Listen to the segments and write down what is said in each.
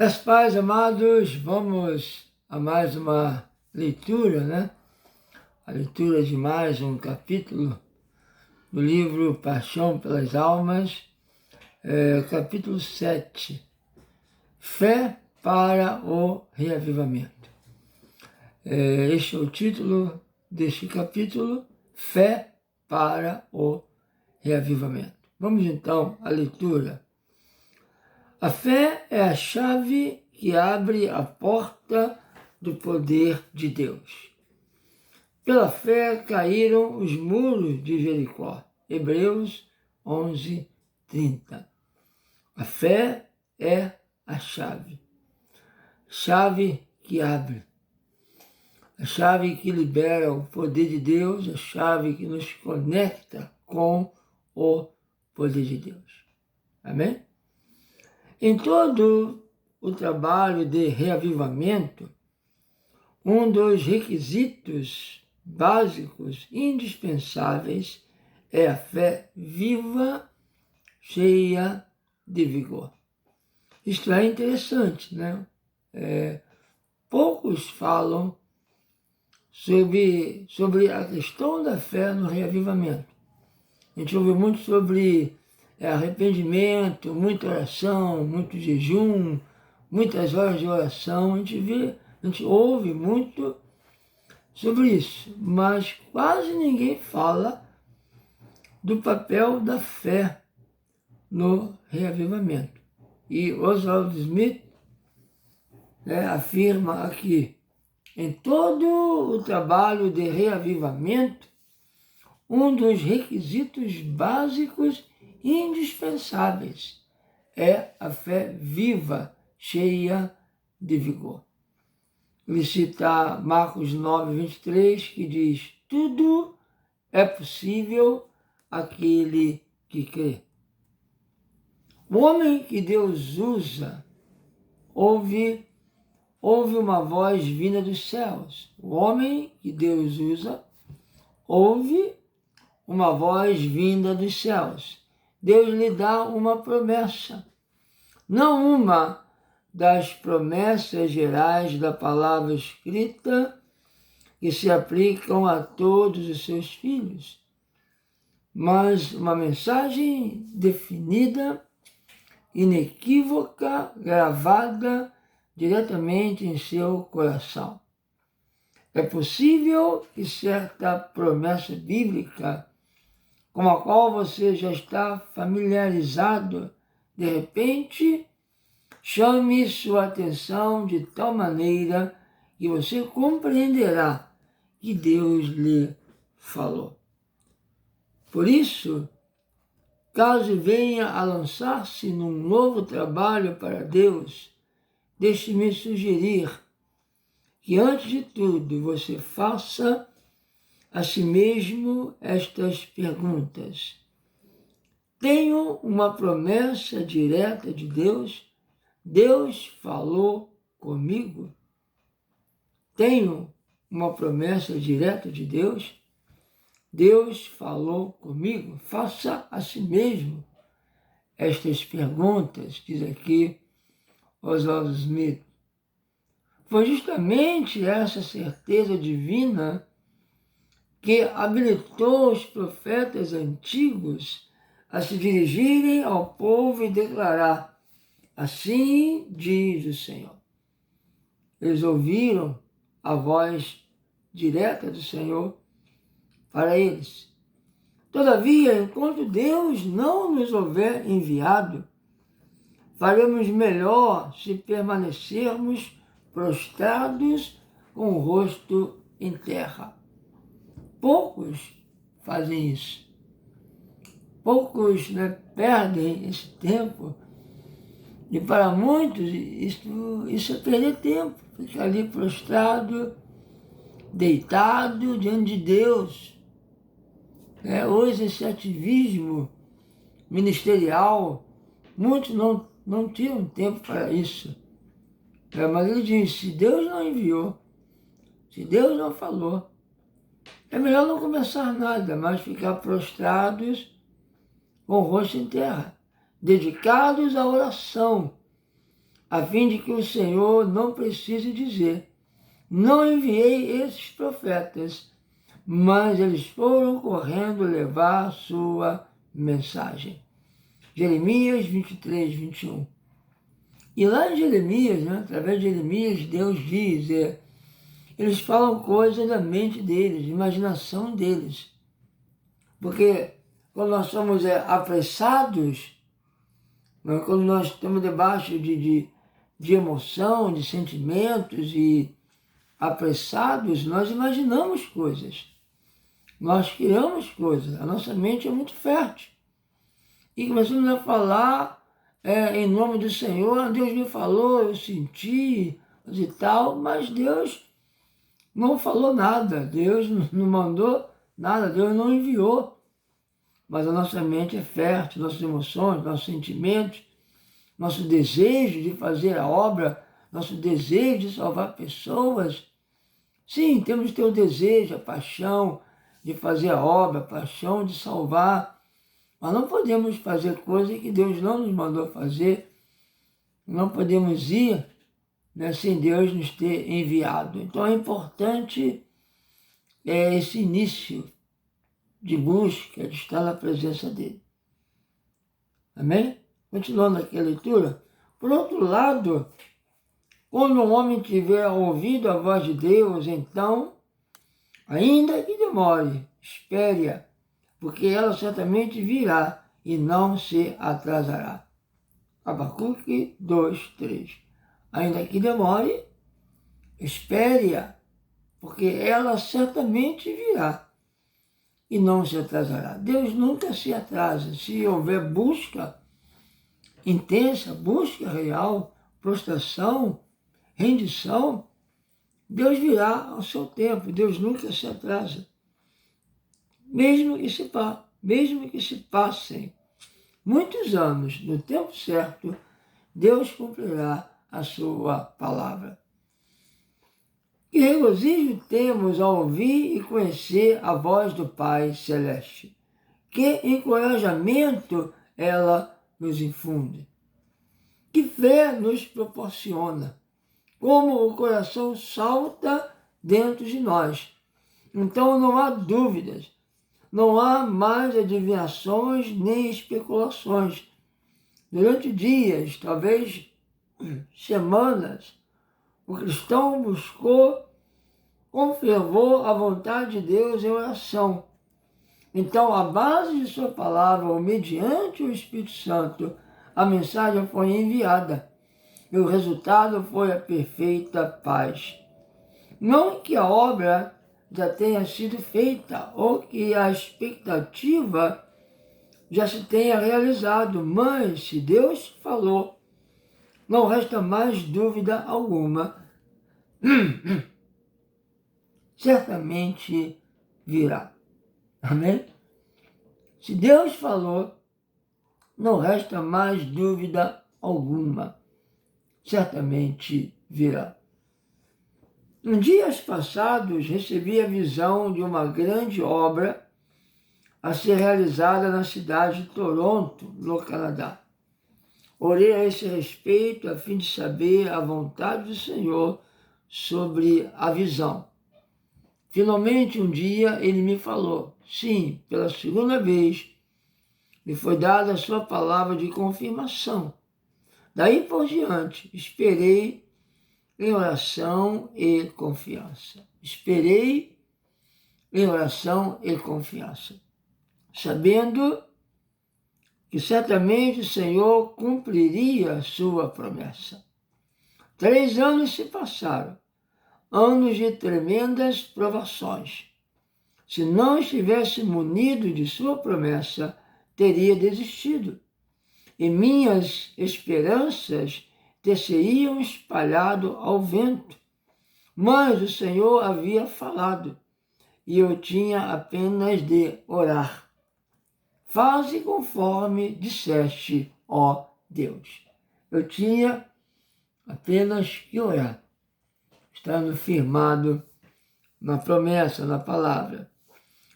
As paz, amados, vamos a mais uma leitura, né? A leitura de mais um capítulo do livro Paixão pelas Almas, capítulo 7, Fé para o Reavivamento. Este é o título deste capítulo, Fé para o Reavivamento. Vamos então à leitura. A fé é a chave que abre a porta do poder de Deus. Pela fé caíram os muros de Jericó. Hebreus 11:30. A fé é a chave. Chave que abre. A chave que libera o poder de Deus, a chave que nos conecta com o poder de Deus. Amém? Em todo o trabalho de reavivamento, um dos requisitos básicos indispensáveis é a fé viva, cheia de vigor. Isto é interessante, né? Poucos falam sobre a questão da fé no reavivamento. A gente ouve muito sobre arrependimento, muita oração, muito jejum, muitas horas de oração. A gente ouve muito sobre isso, mas quase ninguém fala do papel da fé no reavivamento. E Oswald Smith afirma aqui, em todo o trabalho de reavivamento, um dos requisitos básicos indispensáveis é a fé viva, cheia de vigor. Ele cita Marcos 9:23, que diz: tudo é possível àquele que crê. O homem que Deus usa ouve uma voz vinda dos céus. O homem que Deus usa ouve uma voz vinda dos céus. Deus lhe dá uma promessa, não uma das promessas gerais da palavra escrita que se aplicam a todos os seus filhos, mas uma mensagem definida, inequívoca, gravada diretamente em seu coração. É possível que certa promessa bíblica, com a qual você já está familiarizado, de repente chame sua atenção de tal maneira que você compreenderá que Deus lhe falou. Por isso, caso venha a lançar-se num novo trabalho para Deus, deixe-me sugerir que, antes de tudo, você faça a si mesmo estas perguntas. Tenho uma promessa direta de Deus? Deus falou comigo? Tenho uma promessa direta de Deus? Deus falou comigo? Faça a si mesmo estas perguntas, diz aqui Oswald Smith. Foi justamente essa certeza divina que habilitou os profetas antigos a se dirigirem ao povo e declarar: assim diz o Senhor. Eles ouviram a voz direta do Senhor para eles. Todavia, enquanto Deus não nos houver enviado, faremos melhor se permanecermos prostrados com o rosto em terra. Poucos fazem isso. Poucos perdem esse tempo. E para muitos isso é perder tempo. Ficar ali prostrado, deitado diante de Deus. Hoje esse ativismo ministerial, muitos não tiram tempo para isso. Mas ele diz, se Deus não enviou, se Deus não falou, é melhor não começar nada, mas ficar prostrados com o rosto em terra, dedicados à oração, a fim de que o Senhor não precise dizer: não enviei esses profetas, mas eles foram correndo levar a sua mensagem. Jeremias 23, 21. E lá em Jeremias, através de Jeremias, Deus diz, eles falam coisas da mente deles, imaginação deles. Porque quando nós somos apressados, quando nós estamos debaixo de emoção, de sentimentos e apressados, nós imaginamos coisas. Nós criamos coisas. A nossa mente é muito fértil. E começamos a falar em nome do Senhor. Deus me falou, eu senti e tal, mas Deus não falou nada. Deus não mandou nada. Deus não enviou. Mas a nossa mente é fértil, nossas emoções, nossos sentimentos, nosso desejo de fazer a obra, nosso desejo de salvar pessoas. Sim, temos que ter o desejo, a paixão de fazer a obra, a paixão de salvar, mas não podemos fazer coisas que Deus não nos mandou fazer, não podemos ir sem Deus nos ter enviado. Então é importante esse início de busca, de estar na presença dele. Amém? Continuando aqui a leitura. Por outro lado, quando um homem tiver ouvido a voz de Deus, então, ainda que demore, espere-a, porque ela certamente virá e não se atrasará. Abacuque 2, 3. Ainda que demore, espere-a, porque ela certamente virá e não se atrasará. Deus nunca se atrasa. Se houver busca intensa, busca real, prostração, rendição, Deus virá ao seu tempo. Deus nunca se atrasa. Mesmo que se passem muitos anos, no tempo certo, Deus cumprirá a sua palavra. Que regozijo temos ao ouvir e conhecer a voz do Pai Celeste. Que encorajamento ela nos infunde. Que fé nos proporciona. Como o coração salta dentro de nós. Então não há dúvidas, não há mais adivinhações nem especulações. Durante dias, talvez semanas, o cristão buscou com fervor a vontade de Deus em oração. Então, à base de sua palavra, ou mediante o Espírito Santo, a mensagem foi enviada. E o resultado foi a perfeita paz. Não que a obra já tenha sido feita, ou que a expectativa já se tenha realizado, mas se Deus falou, não resta mais dúvida alguma. Certamente virá. Amém? Se Deus falou, não resta mais dúvida alguma. Certamente virá. Em dias passados, recebi a visão de uma grande obra a ser realizada na cidade de Toronto, no Canadá. Orei a esse respeito a fim de saber a vontade do Senhor sobre a visão. Finalmente, um dia, ele me falou, sim, pela segunda vez, me foi dada a sua palavra de confirmação. Daí por diante, esperei em oração e confiança. Esperei em oração e confiança, sabendo que certamente o Senhor cumpriria a sua promessa. 3 anos se passaram, anos de tremendas provações. Se não estivesse munido de sua promessa, teria desistido. E minhas esperanças ter-se-iam espalhado ao vento. Mas o Senhor havia falado, e eu tinha apenas de orar. Faze conforme disseste, ó Deus. Eu tinha apenas que orar, estando firmado na promessa, na palavra.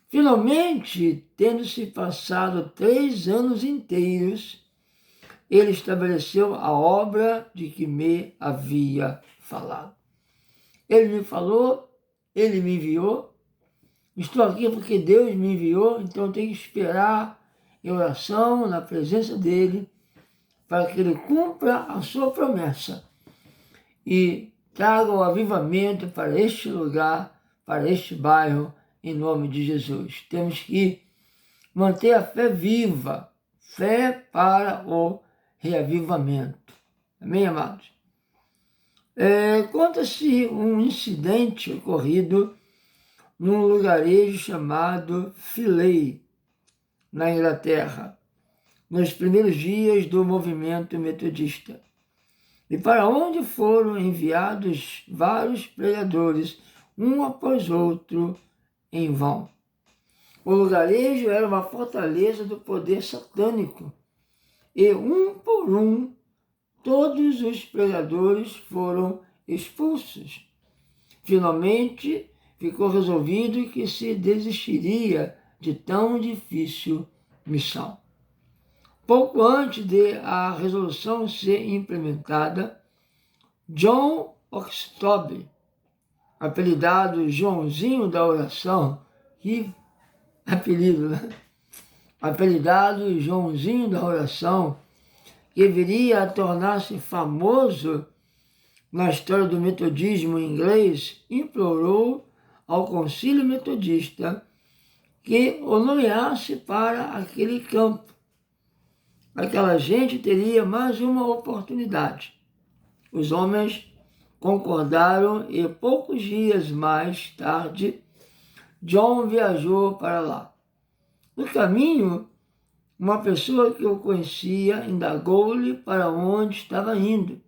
Finalmente, tendo-se passado 3 anos inteiros, ele estabeleceu a obra de que me havia falado. Ele me falou, ele me enviou. Estou aqui porque Deus me enviou, então eu tenho que esperar em oração, na presença dele, para que ele cumpra a sua promessa e traga o avivamento para este lugar, para este bairro, em nome de Jesus. Temos que manter a fé viva, fé para o reavivamento. Amém, amados? Conta-se um incidente ocorrido num lugarejo chamado Filey, na Inglaterra, nos primeiros dias do movimento metodista, e para onde foram enviados vários pregadores, um após outro, em vão. O lugarejo era uma fortaleza do poder satânico, e um por um, todos os pregadores foram expulsos. Finalmente, ficou resolvido que se desistiria de tão difícil missão. Pouco antes de a resolução ser implementada, John Oxtoby, apelidado Joãozinho da Oração, que apelido, né? Apelidado Joãozinho da Oração, que viria a tornar-se famoso na história do metodismo inglês, implorou ao concílio metodista que o nomeasse para aquele campo. Aquela gente teria mais uma oportunidade. Os homens concordaram e poucos dias mais tarde, John viajou para lá. No caminho, uma pessoa que o conhecia indagou-lhe para onde estava indo.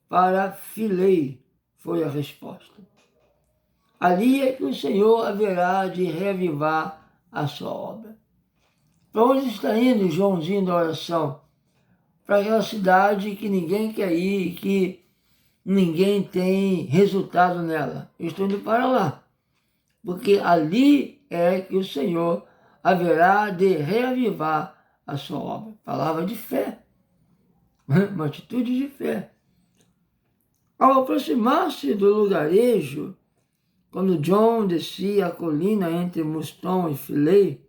Para Filey, foi a resposta. Ali é que o Senhor haverá de reavivar a sua obra. Para onde está indo Joãozinho da Oração? Para aquela cidade que ninguém quer ir, que ninguém tem resultado nela. Eu estou indo para lá, porque ali é que o Senhor haverá de reavivar a sua obra. Palavra de fé, uma atitude de fé. Ao aproximar-se do lugarejo, quando John descia a colina entre Muston e Filey,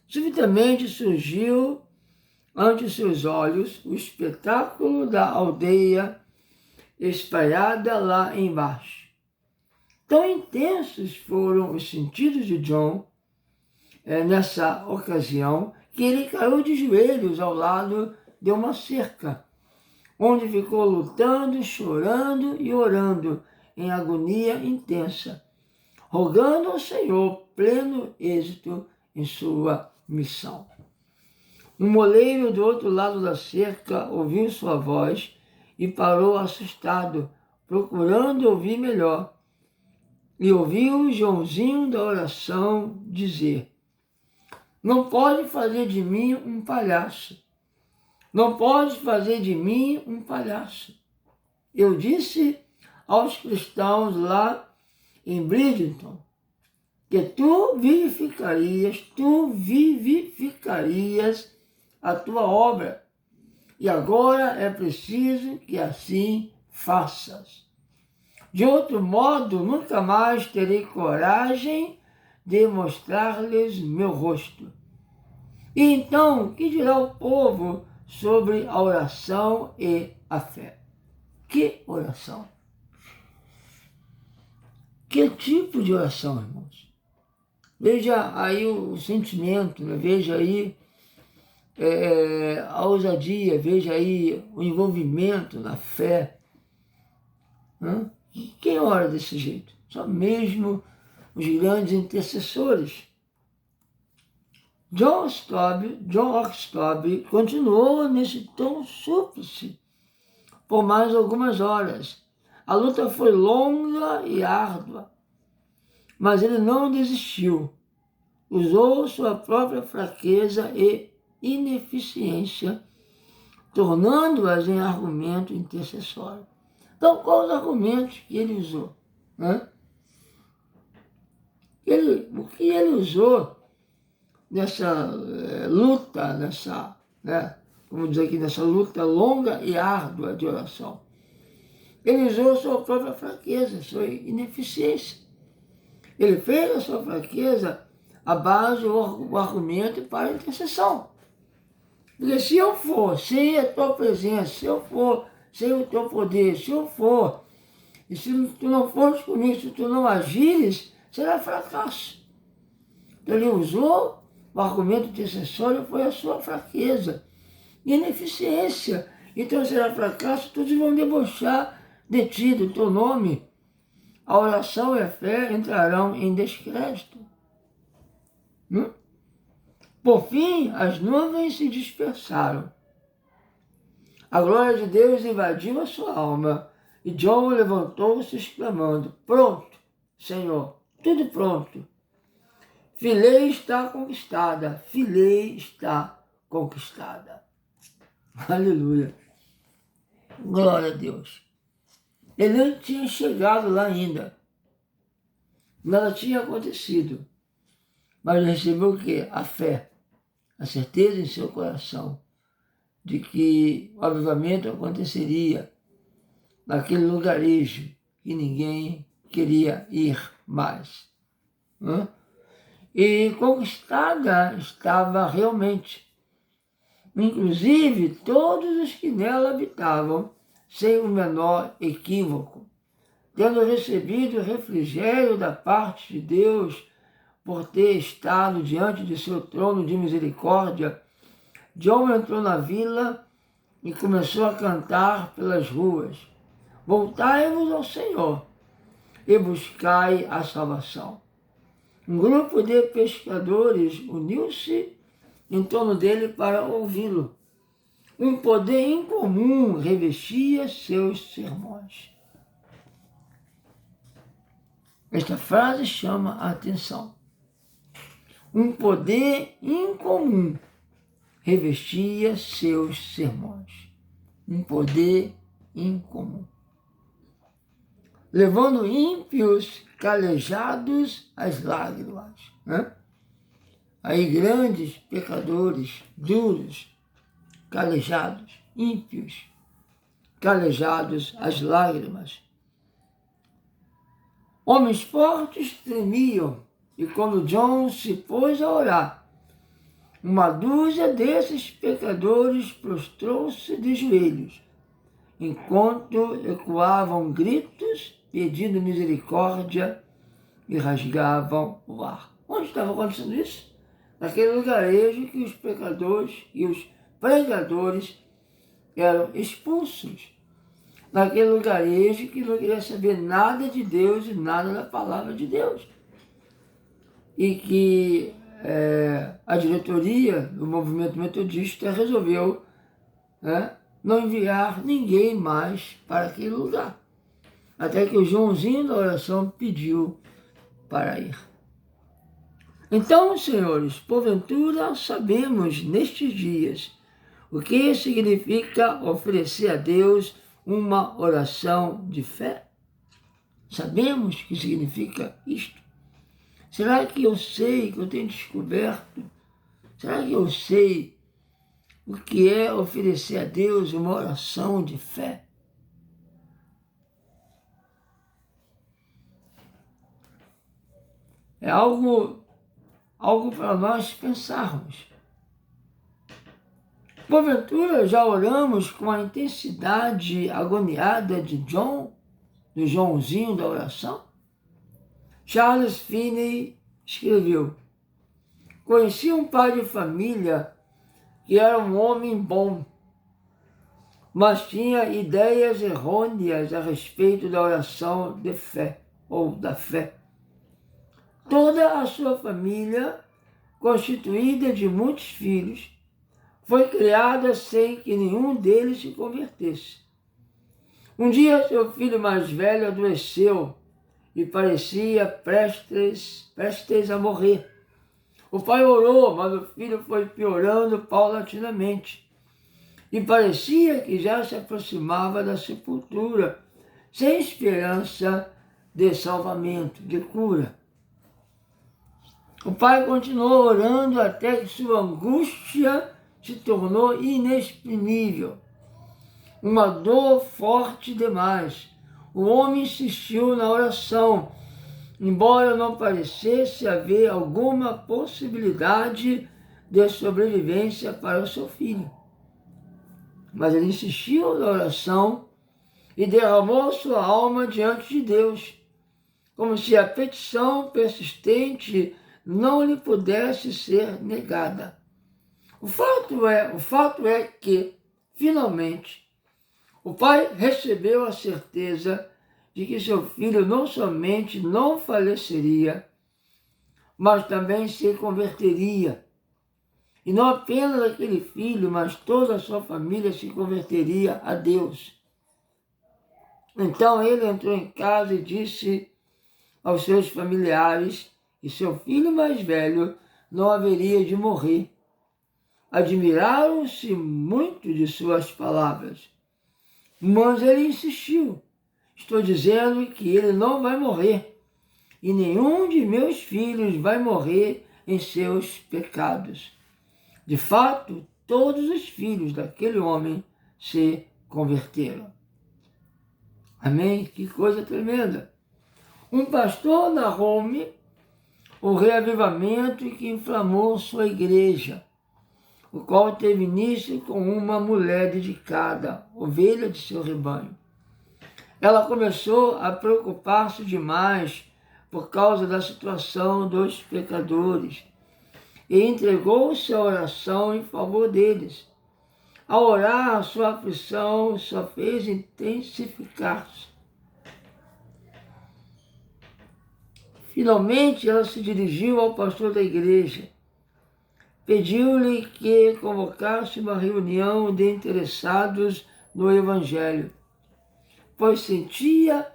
subitamente surgiu ante seus olhos o espetáculo da aldeia espalhada lá embaixo. Tão intensos foram os sentidos de John nessa ocasião que ele caiu de joelhos ao lado de uma cerca, onde ficou lutando, chorando e orando em agonia intensa, rogando ao Senhor pleno êxito em sua missão. Um moleiro do outro lado da cerca ouviu sua voz e parou assustado, procurando ouvir melhor. E ouviu Joãozinho da Oração dizer: "Não pode fazer de mim um palhaço. Não pode fazer de mim um palhaço. Eu disse aos cristãos lá em Bridgeton que tu vivificarias a tua obra. E agora é preciso que assim faças. De outro modo, nunca mais terei coragem de mostrar-lhes meu rosto. E então, que dirá o povo sobre a oração e a fé?" Que oração? Que tipo de oração, irmãos? Veja aí o sentimento, né? Veja aí a ousadia, veja aí o envolvimento na fé. Né? Quem ora desse jeito? Só mesmo os grandes intercessores. John Oxtoby continuou nesse tom súplice por mais algumas horas. A luta foi longa e árdua, mas ele não desistiu. Usou sua própria fraqueza e ineficiência, tornando-as em argumento intercessório. Então, quais os argumentos que ele usou? Né? O que ele usou nessa luta, como diz aqui, nessa luta longa e árdua de oração. Ele usou sua própria fraqueza, sua ineficiência. Ele fez a sua fraqueza a base, o argumento para a intercessão. Porque se eu for sem a tua presença, se eu for sem o teu poder, se eu for, e se tu não fores comigo, se tu não agires, será fracasso. Então ele usou o argumento intercessório, foi a sua fraqueza e ineficiência. Então será fracasso, todos vão debochar de ti, do teu nome. A oração e a fé entrarão em descrédito. Por fim, as nuvens se dispersaram. A glória de Deus invadiu a sua alma e John levantou-se exclamando: pronto, Senhor, tudo pronto. Filei está conquistada, Filei está conquistada. Aleluia. Glória a Deus. Ele não tinha chegado lá ainda. Nada tinha acontecido. Mas recebeu o quê? A fé, a certeza em seu coração de que o avivamento aconteceria naquele lugarejo que ninguém queria ir mais. E conquistada estava realmente. Inclusive todos os que nela habitavam, sem o menor equívoco, tendo recebido o refrigério da parte de Deus por ter estado diante de seu trono de misericórdia, John entrou na vila e começou a cantar pelas ruas: voltai-vos ao Senhor e buscai a salvação. Um grupo de pescadores uniu-se em torno dele para ouvi-lo. Um poder incomum revestia seus sermões. Esta frase chama a atenção. Um poder incomum revestia seus sermões. Um poder incomum. Levando ímpios calejados às lágrimas. Aí grandes pecadores, duros, calejados, ímpios, calejados às lágrimas. Homens fortes tremiam, e quando John se pôs a orar, uma dúzia desses pecadores prostrou-se de joelhos, enquanto ecoavam gritos pedindo misericórdia e rasgavam o ar. Onde estava acontecendo isso? Naquele lugarejo que os pecadores e os pregadores eram expulsos. Naquele lugarejo que não queria saber nada de Deus e nada da palavra de Deus. E que a diretoria do movimento metodista resolveu não enviar ninguém mais para aquele lugar. Até que o Joãozinho da oração pediu para ir. Então, senhores, porventura sabemos nestes dias o que significa oferecer a Deus uma oração de fé? Sabemos o que significa isto? Será que eu sei, que eu tenho descoberto? Será que eu sei o que é oferecer a Deus uma oração de fé? É algo para nós pensarmos. Porventura já oramos com a intensidade agoniada de John, do Joãozinho da oração? Charles Finney escreveu: conheci um pai de família que era um homem bom, mas tinha ideias errôneas a respeito da oração de fé, ou da fé. Toda a sua família, constituída de muitos filhos, foi criada sem que nenhum deles se convertesse. Um dia seu filho mais velho adoeceu e parecia prestes a morrer. O pai orou, mas o filho foi piorando paulatinamente e parecia que já se aproximava da sepultura, sem esperança de salvamento, de cura. O pai continuou orando até que sua angústia se tornou inexprimível. Uma dor forte demais. O homem insistiu na oração, embora não parecesse haver alguma possibilidade de sobrevivência para o seu filho. Mas ele insistiu na oração e derramou sua alma diante de Deus, como se a petição persistente não lhe pudesse ser negada. O fato é que, finalmente, o pai recebeu a certeza de que seu filho não somente não faleceria, mas também se converteria. E não apenas aquele filho, mas toda a sua família se converteria a Deus. Então ele entrou em casa e disse aos seus familiares que seu filho mais velho não haveria de morrer. Admiraram-se muito de suas palavras, mas ele insistiu. Estou dizendo que ele não vai morrer, e nenhum de meus filhos vai morrer em seus pecados. De fato, todos os filhos daquele homem se converteram. Amém? Que coisa tremenda! Um pastor narrou-me o reavivamento que inflamou sua igreja, o qual teve início com uma mulher dedicada, ovelha de seu rebanho. Ela começou a preocupar-se demais por causa da situação dos pecadores e entregou-se à oração em favor deles. Ao orar, a sua aflição só fez intensificar-se. Finalmente, ela se dirigiu ao pastor da igreja. Pediu-lhe que convocasse uma reunião de interessados no Evangelho, pois sentia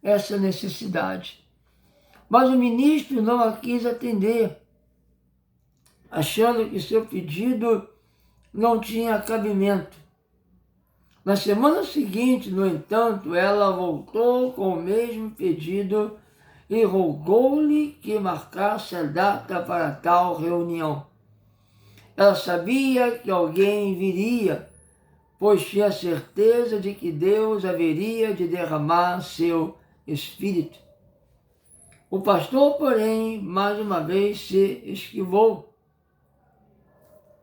essa necessidade. Mas o ministro não a quis atender, achando que seu pedido não tinha cabimento. Na semana seguinte, no entanto, ela voltou com o mesmo pedido e rogou-lhe que marcasse a data para tal reunião. Ela sabia que alguém viria, pois tinha certeza de que Deus haveria de derramar seu Espírito. O pastor, porém, mais uma vez se esquivou.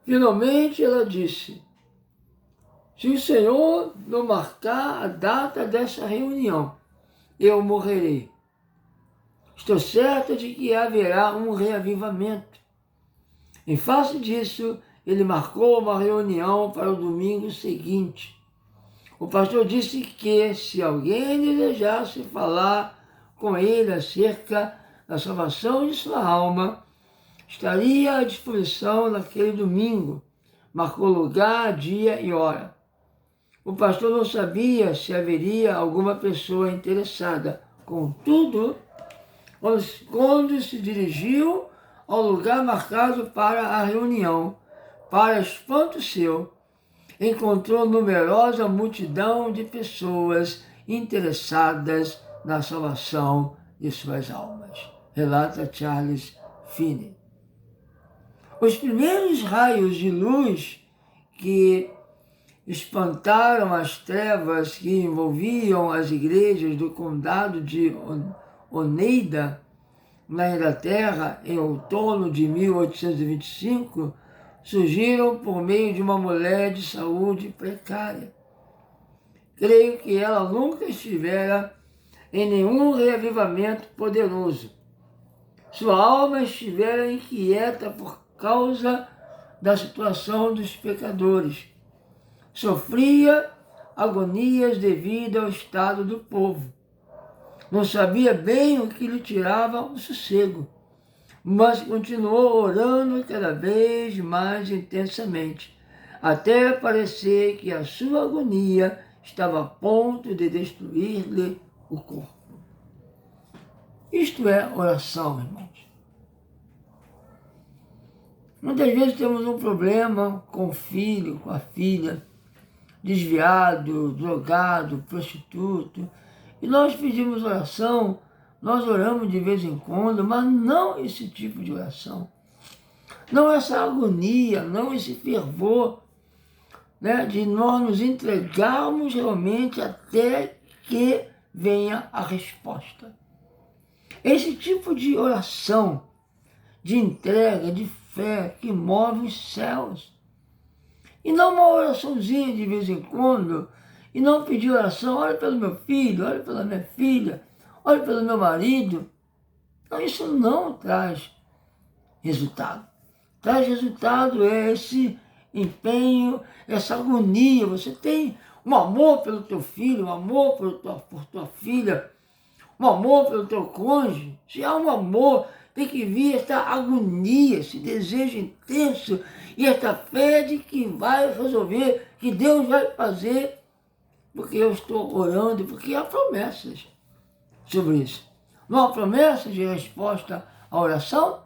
Finalmente ela disse: se o Senhor não marcar a data dessa reunião, eu morrerei. Estou certa de que haverá um reavivamento. Em face disso, ele marcou uma reunião para o domingo seguinte. O pastor disse que, se alguém desejasse falar com ele acerca da salvação de sua alma, estaria à disposição naquele domingo. Marcou lugar, dia e hora. O pastor não sabia se haveria alguma pessoa interessada. Contudo, quando se dirigiu ao lugar marcado para a reunião, para espanto seu, encontrou numerosa multidão de pessoas interessadas na salvação de suas almas. Relata Charles Finney. Os primeiros raios de luz que espantaram as trevas que envolviam as igrejas do condado de Oneida, na Inglaterra, em outono de 1825, surgiram por meio de uma mulher de saúde precária. Creio que ela nunca estivera em nenhum reavivamento poderoso. Sua alma estivera inquieta por causa da situação dos pecadores. Sofria agonias devido ao estado do povo. Não sabia bem o que lhe tirava o sossego, mas continuou orando cada vez mais intensamente, até parecer que a sua agonia estava a ponto de destruir-lhe o corpo. Isto é oração, irmãos. Muitas vezes temos um problema com o filho, com a filha, desviado, drogado, prostituto, e nós pedimos oração, nós oramos de vez em quando, mas não esse tipo de oração. não essa agonia, não esse fervor, né, de nós nos entregarmos realmente até que venha a resposta. Esse tipo de oração, de entrega, de fé, que move os céus. E não uma oraçãozinha de vez em quando, e não pedir oração, olha pelo meu filho, olha pela minha filha, olha pelo meu marido. Não, isso não traz resultado. Traz resultado é esse empenho, essa agonia. Você tem um amor pelo teu filho, um amor por tua filha, um amor pelo teu cônjuge. Se há um amor, tem que vir esta agonia, esse desejo intenso e esta fé de que vai resolver, que Deus vai fazer, porque eu estou orando, porque há promessas sobre isso. Não há promessa de resposta à oração?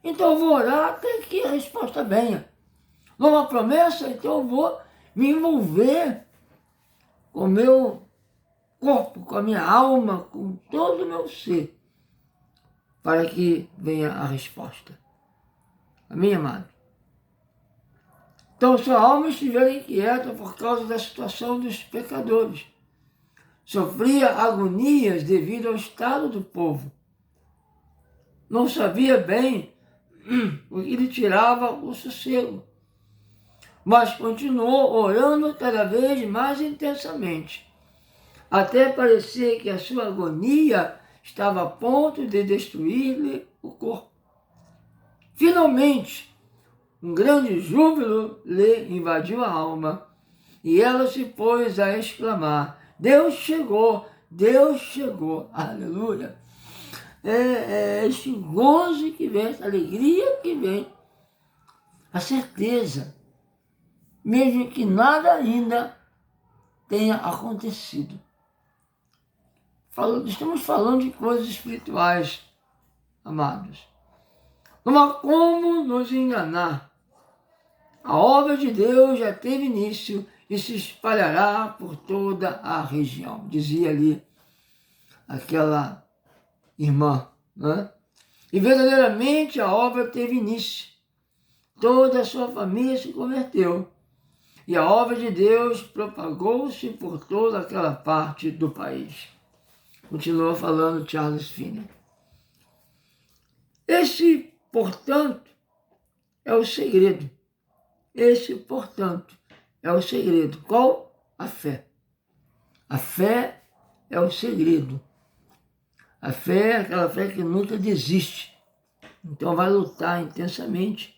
Então eu vou orar até que a resposta venha. Não há promessa? Então eu vou me envolver com o meu corpo, com a minha alma, com todo o meu ser, para que venha a resposta. Amém, amado? Então, se a alma estiver inquieta por causa da situação dos pecadores, sofria agonias devido ao estado do povo, não sabia bem o que lhe tirava o sossego, mas continuou orando cada vez mais intensamente, até parecer que a sua agonia estava a ponto de destruir-lhe o corpo. Finalmente, um grande júbilo lhe invadiu a alma, e ela se pôs a exclamar: Deus chegou, aleluia. Este gozo que vem, essa alegria que vem, a certeza, mesmo que nada ainda tenha acontecido. Estamos falando de coisas espirituais, amados. Não há como nos enganar. A obra de Deus já teve início e se espalhará por toda a região, dizia ali aquela irmã, né? E verdadeiramente a obra teve início. Toda a sua família se converteu. E a obra de Deus propagou-se por toda aquela parte do país. Continua falando Charles Finney. Esse, portanto, é o segredo. Esse, portanto, é o segredo. Qual? A fé. A fé é o segredo. A fé é aquela fé que nunca desiste. Então vai lutar intensamente.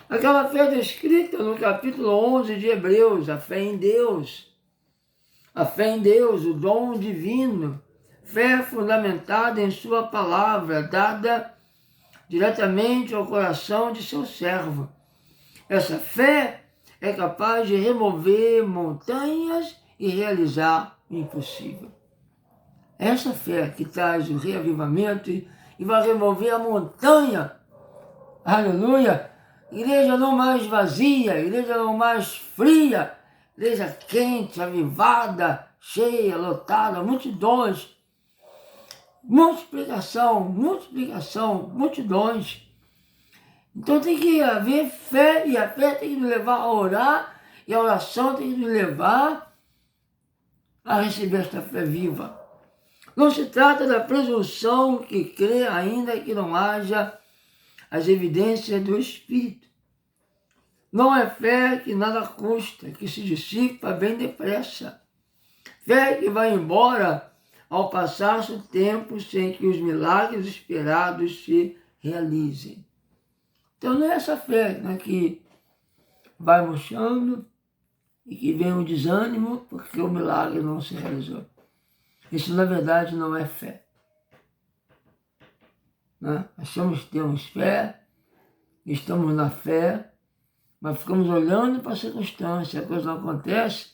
Aquela fé descrita no capítulo 11 de Hebreus, a fé em Deus. A fé em Deus, o dom divino. Fé fundamentada em sua palavra, dada diretamente ao coração de seu servo. Essa fé é capaz de remover montanhas e realizar o impossível. Essa fé que traz o reavivamento e vai remover a montanha. Aleluia! Igreja não mais vazia, igreja não mais fria, igreja quente, avivada, cheia, lotada, multidões. Multiplicação, multidões. Então tem que haver fé, e a fé tem que nos levar a orar, e a oração tem que nos levar a receber esta fé viva. Não se trata da presunção que crê ainda que não haja as evidências do Espírito. Não é fé que nada custa, que se dissipa bem depressa. Fé que vai embora ao passar-se o tempo sem que os milagres esperados se realizem. Então não é essa fé, né, que vai murchando e que vem um desânimo porque o milagre não se realizou. Isso na verdade não é fé. Né? Nós temos fé, estamos na fé, mas ficamos olhando para a circunstância, a coisa não acontece,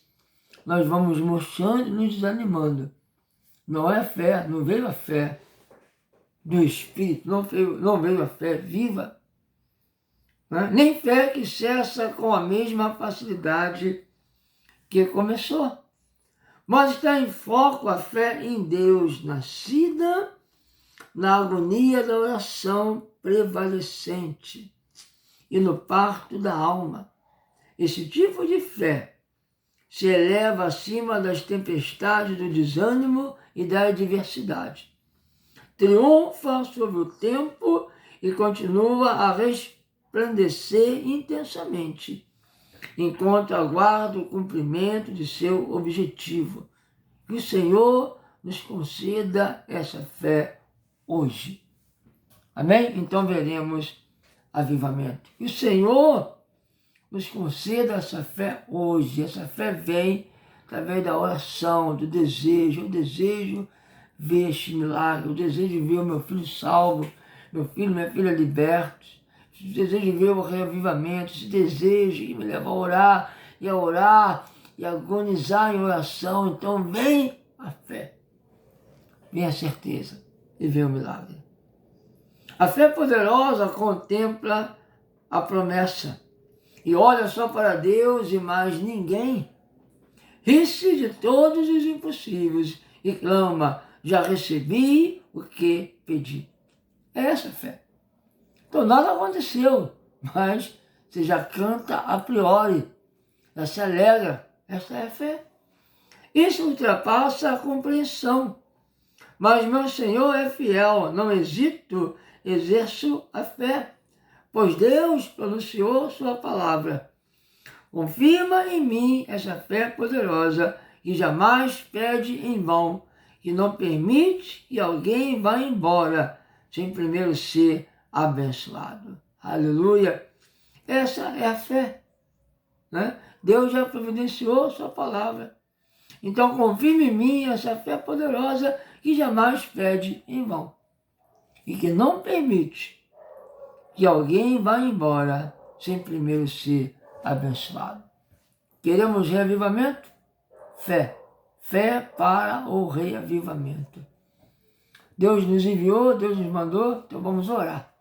nós vamos murchando e nos desanimando. Não é fé, não veio a fé do Espírito, não veio a fé viva, né? Nem fé que cessa com a mesma facilidade que começou. Mas está em foco a fé em Deus, nascida na agonia da oração prevalecente e no parto da alma. Esse tipo de fé se eleva acima das tempestades do desânimo e da adversidade. Triunfa sobre o tempo e continua a resplandecer intensamente, enquanto aguarda o cumprimento de seu objetivo. Que o Senhor nos conceda essa fé hoje. Amém? Então veremos avivamento. Que o Senhor nos conceda essa fé hoje. Essa fé vem através da oração, do desejo. Eu desejo ver este milagre. Eu desejo ver o meu filho salvo, meu filho, minha filha libertos. Eu desejo ver o reavivamento. Esse desejo que me leva a orar e agonizar em oração. Então vem a fé, vem a certeza e vem o milagre. A fé poderosa contempla a promessa e olha só para Deus e mais ninguém. Ri-se de todos os impossíveis e clama: já recebi o que pedi. É essa a fé. Então nada aconteceu, mas você já canta a priori, já se alegra. Essa é a fé. Isso ultrapassa a compreensão. Mas meu Senhor é fiel, não hesito, exerço a fé, pois Deus pronunciou sua palavra. Confirma em mim essa fé poderosa, que jamais pede em vão, que não permite que alguém vá embora sem primeiro ser abençoado. Aleluia! Essa é a fé, né? Deus já providenciou sua palavra. Então confirme em mim essa fé poderosa que jamais pede em vão e que não permite que alguém vá embora sem primeiro ser abençoado. Queremos reavivamento? Fé. Fé para o reavivamento. Deus nos enviou, Deus nos mandou, então vamos orar.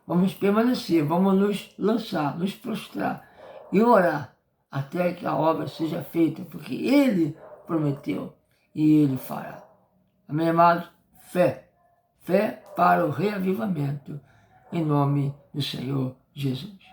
Vamos permanecer, vamos nos lançar, nos prostrar e orar até que a obra seja feita, porque Ele prometeu e Ele fará. Amém, amados? Fé. Fé para o reavivamento, em nome do Senhor Jesus.